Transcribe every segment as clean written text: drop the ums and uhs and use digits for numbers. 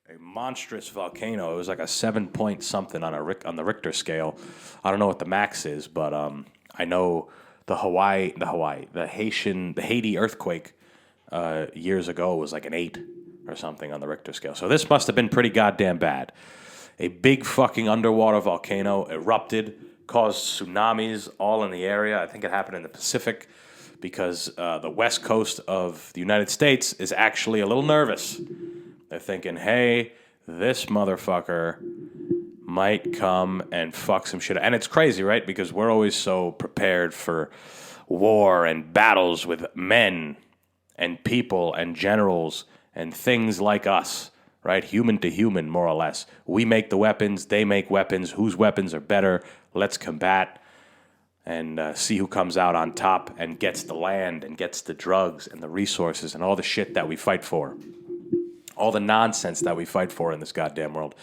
a monstrous volcano. It was like a 7 point something on on the Richter scale. I don't know what the max is, but I know the Haiti earthquake years ago was like an 8 or something on the Richter scale. So this must have been pretty goddamn bad. A big fucking underwater volcano erupted, caused tsunamis all in the area. I think it happened in the Pacific because the west coast of the United States is actually a little nervous. They're thinking, hey, this motherfucker might come and fuck some shit. And it's crazy, right? Because we're always so prepared for war and battles with men and people and generals and things like us, right? Human to human, more or less. We make the weapons, they make weapons. Whose weapons are better? Let's combat and see who comes out on top and gets the land and gets the drugs and the resources and all the shit that we fight for. All the nonsense that we fight for in this goddamn world.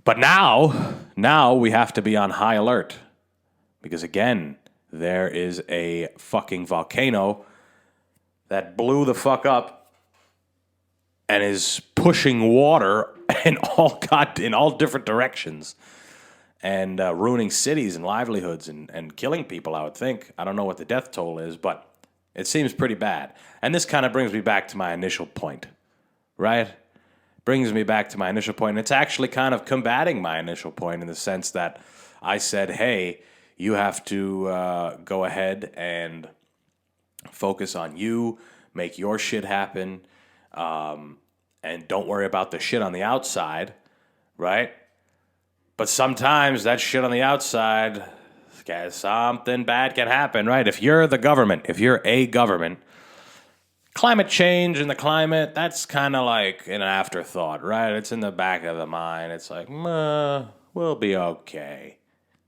But now we have to be on high alert. Because again, there is a fucking volcano that blew the fuck up and is pushing water in all different directions and ruining cities and livelihoods and killing people, I would think. I don't know what the death toll is, but it seems pretty bad. And this kind of brings me back to my initial point, right? Brings me back to my initial point. And it's actually kind of combating my initial point in the sense that I said, hey, you have to go ahead and focus on you, make your shit happen, and don't worry about the shit on the outside, right? But sometimes that shit on the outside, something bad can happen, right? If you're the government, if you're a government, climate change and the climate, that's kind of like an afterthought, right? It's in the back of the mind. It's like, we'll be okay.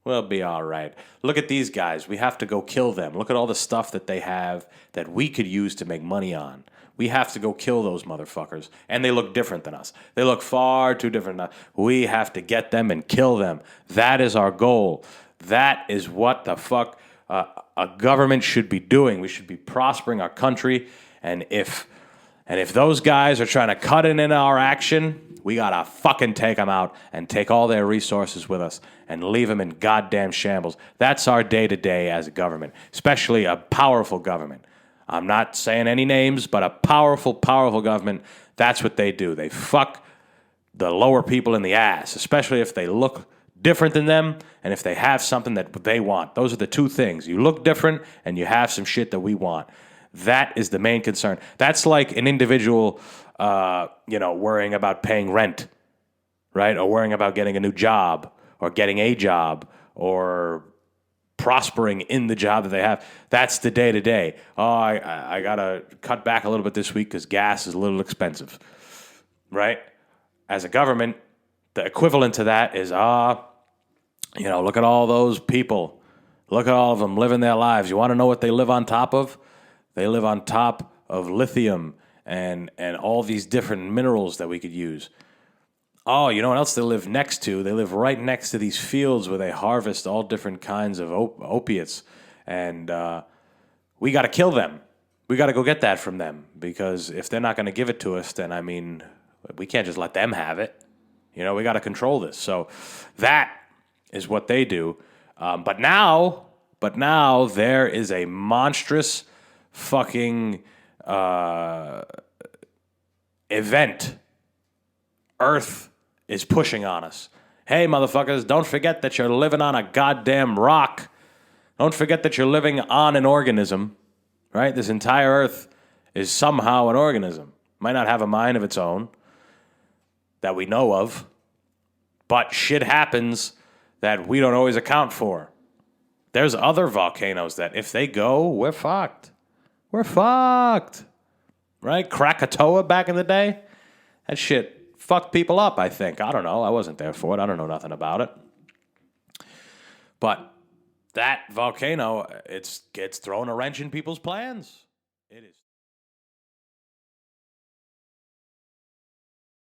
We'll be all right. Look at these guys. We have to go kill them. Look at all the stuff that they have that we could use to make money on. We have to go kill those motherfuckers. And they look different than us. They look far too different than us. We have to get them and kill them. That is our goal. That is what the fuck a government should be doing. We should be prospering our country. And if those guys are trying to cut in our action, we gotta fucking take them out and take all their resources with us and leave them in goddamn shambles. That's our day-to-day as a government, especially a powerful government. I'm not saying any names, but a powerful, powerful government, that's what they do. They fuck the lower people in the ass, especially if they look different than them and if they have something that they want. Those are the two things. You look different and you have some shit that we want. That is the main concern. That's like an individual, worrying about paying rent, right? Or worrying about getting a new job or getting a job or prospering in the job that they have. That's the day-to-day. Oh, I got to cut back a little bit this week because gas is a little expensive, right? As a government, the equivalent to that is, look at all those people. Look at all of them living their lives. You want to know what they live on top of? They live on top of lithium and all these different minerals that we could use. Oh, you know what else they live next to? They live right next to these fields where they harvest all different kinds of opiates. And we got to kill them. We got to go get that from them. Because if they're not going to give it to us, then, we can't just let them have it. We got to control this. So that is what they do. But now there is a monstrous fucking event. Earth is pushing on us. Hey, motherfuckers, don't forget that you're living on a goddamn rock. Don't forget that you're living on an organism, right? This entire Earth is somehow an organism. Might not have a mind of its own that we know of, but shit happens that we don't always account for. There's other volcanoes that if they go, we're fucked. We're fucked. Right? Krakatoa back in the day? That shit fucked people up, I think. I don't know. I wasn't there for it. I don't know nothing about it. But that volcano, it gets thrown a wrench in people's plans. It is.